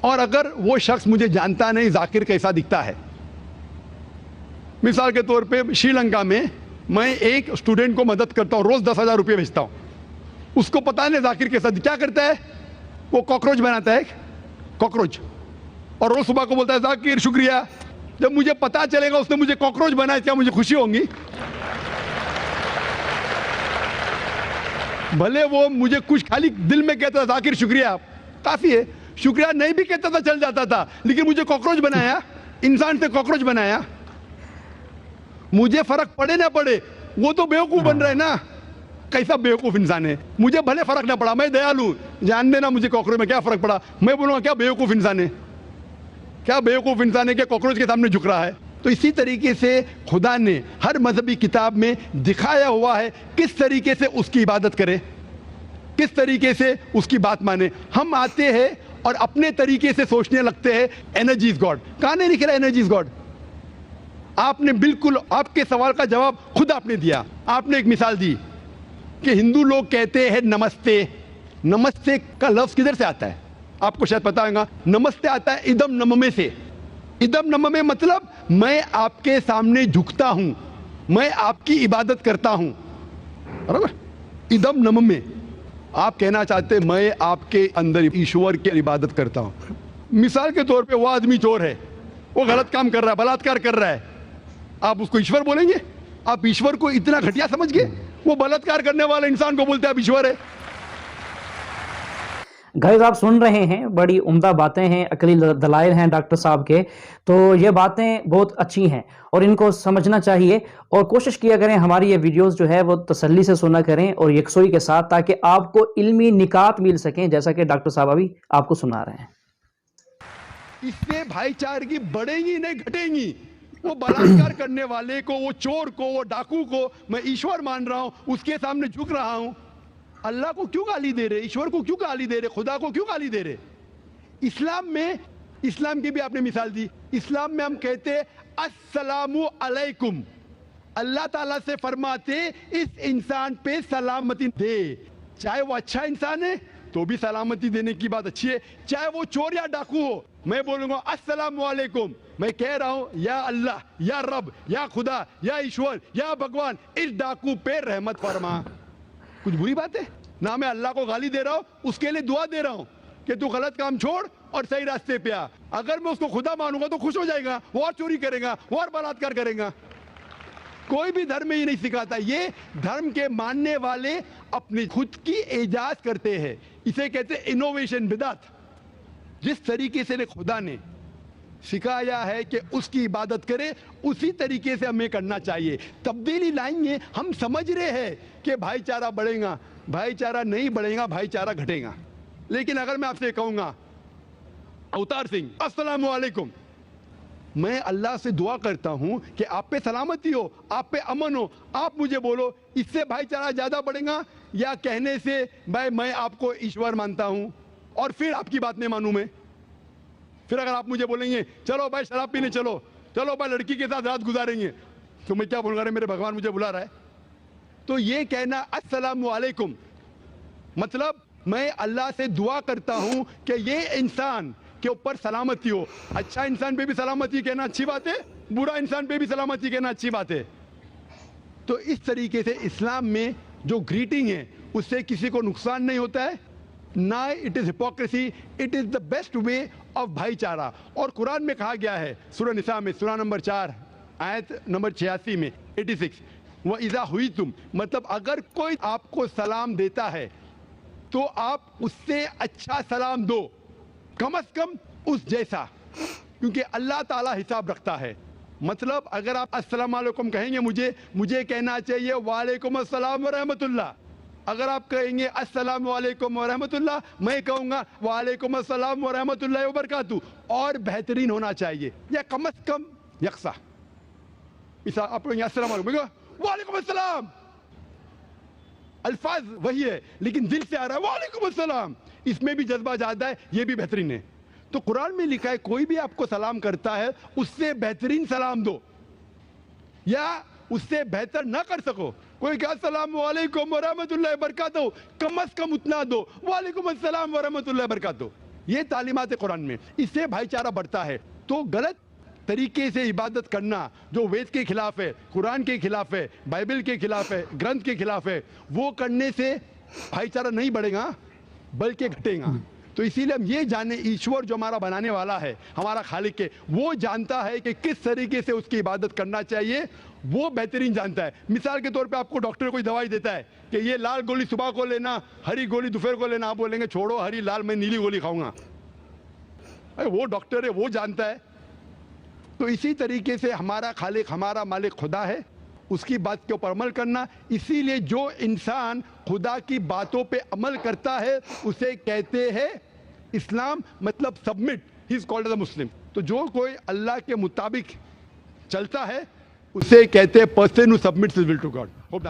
اور اگر وہ شخص مجھے جانتا نہیں ذاکر کیسا دکھتا ہے. مثال کے طور پہ شری لنکا میں میں ایک اسٹوڈنٹ کو مدد کرتا ہوں, روز 10,000 روپے بھیجتا ہوں. اس کو پتا نہیں ذاکر کیسا کیا کرتا ہے, وہ کاکروچ بناتا ہے, کاکروچ, اور روز صبح کو بولتا ہے ذاکر شکریہ. جب مجھے پتا چلے گا اس نے مجھے کاکروچ بنایا, کیا مجھے خوشی ہوں گی؟ بھلے وہ مجھے کچھ خالی دل میں کہتا تھا ذاکر شکریہ کافی ہے, شکریہ نہیں بھی کہتا تھا چل جاتا تھا, لیکن مجھے کاکروچ بنایا, انسان سے کاکروچ بنایا. مجھے فرق پڑے نہ پڑے, وہ تو بیوقوف بن رہے نا. کیسا بیوقوف انسان ہے, مجھے بھلے فرق نہ پڑا, میں دیالو, جان دینا مجھے کاکروچ میں کیا فرق پڑا, میں بولوں گا کیا بیوقوف انسان ہے, کیا بیوقوف انسان ہے کہ کاکروچ کے سامنے جھک رہا ہے. تو اسی طریقے سے خدا نے ہر مذہبی کتاب میں دکھایا ہوا ہے کس طریقے سے اس کی عبادت کرے, کس طریقے سے اس کی بات مانے. ہم آتے ہیں اور اپنے طریقے سے سوچنے لگتے ہیں انرجی از گاڈ. کہاں نہیں لکھ رہا انرجی از گاڈ؟ آپ نے بالکل آپ کے سوال کا جواب خود آپ نے دیا. آپ نے ایک مثال دی کہ ہندو لوگ کہتے ہیں نمستے. نمستے کا لفظ کدھر سے آتا ہے آپ کو شاید پتا ہوگا. نمستے آتا ہے ادم نممے سے. ادم نممے مطلب میں آپ کے سامنے جھکتا ہوں, میں آپ کی عبادت کرتا ہوں. ادم نممے, آپ کہنا چاہتے میں آپ کے اندر ایشور کی عبادت کرتا ہوں. مثال کے طور پہ وہ آدمی چور ہے, وہ غلط کام کر رہا ہے, بلاತ್کار کر رہا ہے, آپ اس کو ایشور بولیں گے؟ آپ ایشور کو اتنا گھٹیا سمجھ گئے؟ وہ بلاತ್کار کرنے والے انسان کو بولتے ہیں آپ ایشور ہے. گائز آپ سن رہے ہیں, بڑی عمدہ باتیں ہیں, عقلی دلائل ہیں ڈاکٹر صاحب کے. تو یہ باتیں بہت اچھی ہیں اور ان کو سمجھنا چاہیے, اور کوشش کیا کریں ہماری یہ ویڈیوز جو ہے وہ تسلی سے سنا کریں اور یکسوئی کے ساتھ, تاکہ آپ کو علمی نکات مل سکیں, جیسا کہ ڈاکٹر صاحب ابھی آپ کو سنا رہے ہیں. اس سے بھائی چارگی بڑھیں گی نہیں گھٹیں گی. وہ بلاತ್کار کرنے والے کو, وہ چور کو, وہ ڈاکو کو میں ایشور مان رہا ہوں, اس کے سامنے جھک رہا ہوں. اللہ کو کیوں گالی دے رہے, ایشور کو کیوں گالی دے رہے, خدا کو کیوں گالی دے رہے؟ اسلام میں, اسلام کی بھی آپ نے مثال دی, اسلام میں ہم کہتے السلام علیکم. اللہ تعالیٰ سے فرماتے اس انسان پہ سلامتی دے. چاہے وہ اچھا انسان ہے تو بھی سلامتی دینے کی بات اچھی ہے, چاہے وہ چور یا ڈاکو ہو. میں بولوں گا السلام علیکم, میں کہہ رہا ہوں یا اللہ, یا رب, یا خدا, یا ایشور, یا بھگوان, اس ڈاکو پہ رحمت فرما. کچھ بری بات ہے نہ؟ میں اللہ کو گالی دے رہا ہوں, اس کے لیے دعا دے رہا ہوں کہ تو غلط کام چھوڑ اور صحیح راستے پہ آ. اگر میں اس کو خدا مانوں گا تو خوش ہو جائے گا, وہ اور چوری کرے گا, وہ اور بلاತ್کار کرے گا. کوئی بھی دھرم میں یہ نہیں سکھاتا. یہ دھرم کے ماننے والے اپنی خود کی ایجاد کرتے ہیں, اسے کہتے ہیں انوویشن, بدعت. جس طریقے سے خدا نے سکھایا ہے کہ اس کی عبادت کرے, اسی طریقے سے ہمیں کرنا چاہیے. تبدیلی لائیں گے. ہم سمجھ رہے ہیں کہ بھائی چارہ بڑھے گا, بھائی چارہ نہیں بڑھے گا, بھائی چارہ گھٹے گا. لیکن اگر میں آپ سے کہوں گا اوتار سنگھ السلام علیکم, میں اللہ سے دعا کرتا ہوں کہ آپ پہ سلامتی ہو, آپ پہ امن ہو, آپ مجھے بولو اس سے بھائی چارہ زیادہ بڑھے گا یا کہنے سے بھائی میں آپ کو ایشور مانتا ہوں اور پھر آپ کی بات نہیں مانوں میں؟ پھر اگر آپ مجھے بولیں گے چلو بھائی شراب پینے چلو, چلو بھائی لڑکی کے ساتھ رات گزاریں گے, تو میں کیا بولوں گا, میرے بھگوان مجھے بلا رہا ہے. تو یہ کہنا السلام علیکم مطلب میں اللہ سے دعا کرتا ہوں کہ یہ انسان کے اوپر سلامتی ہو. اچھا انسان پہ بھی سلامتی کہنا اچھی بات ہے, برا انسان پہ بھی سلامتی کہنا اچھی بات ہے. تو اس طریقے سے اسلام میں جو گریٹنگ ہے اس سے کسی کو نقصان نہیں ہوتا ہے, نہ it is hypocrisy, it is the best way of بھائی چارہ. اور قرآن میں کہا گیا ہے سورہ نساء میں, سورہ نمبر 4 آیت نمبر 86 میں 86, وَإِذَا هُوِيتُمْ, مطلب اگر کوئی آپ کو سلام دیتا ہے تو آپ اس سے اچھا سلام دو, کم از کم اس جیسا, کیونکہ اللہ تعالیٰ حساب رکھتا ہے. مطلب اگر آپ السلام علیکم کہیں گے مجھے کہنا چاہیے وعلیکم السلام ورحمۃ اللہ. اگر آپ کہیں گے السلام علیکم ورحمۃ اللہ, میں کہوں گا وعلیکم السلام ورحمۃ اللہ وبرکاتہ, اور بہترین ہونا چاہیے یا کم از کم یکساں. آپ کہیں گے السلام علیکم, وعلیکم السلام, الفاظ وہی ہے لیکن دل سے آ رہا ہے وعلیکم السلام, اس میں بھی جذبہ زیادہ ہے, یہ بھی بہترین ہے. تو قرآن میں لکھا ہے کوئی بھی آپ کو سلام کرتا ہے اس سے بہترین سلام دو, یا اس سے بہتر نہ کر سکو, کوئی کہ السلام علیکم ورحمۃ اللہ وبرکاتہ, کم از کم اتنا دو, وعلیکم السلام ورحمۃ اللہ وبرکاتہ. یہ تعلیمات قرآن میں، اس سے بھائی چارہ بڑھتا ہے. تو غلط طریقے سے عبادت کرنا جو وید کے خلاف ہے، قرآن کے خلاف ہے، بائبل کے خلاف ہے، گرنتھ کے خلاف ہے، وہ کرنے سے بھائی چارہ نہیں بڑھے گا بلکہ گھٹے گا. تو اسی لیے ہم یہ جانیں ایشور جو ہمارا بنانے والا ہے، ہمارا خالق ہے، وہ جانتا ہے کہ کس طریقے سے اس کی عبادت کرنا چاہیے، وہ بہترین جانتا ہے. مثال کے طور پہ آپ کو ڈاکٹر کوئی دوائی دیتا ہے کہ یہ لال گولی صبح کو لینا، ہری گولی دوپہر کو لینا، آپ بولیں گے چھوڑو ہری لال، میں نیلی گولی کھاؤں گا. وہ ڈاکٹر ہے، وہ جانتا ہے. تو اسی طریقے سے ہمارا خالق، ہمارا مالک خدا ہے، اس کی بات کے اوپر عمل کرنا. اسی لیے جو انسان خدا کی باتوں پہ عمل کرتا ہے اسے کہتے ہیں اسلام، مطلب submit, he is called as a Muslim. تو جو کوئی اللہ کے مطابق چلتا ہے اسے کہتے ہیں person who submits his will to God. Hope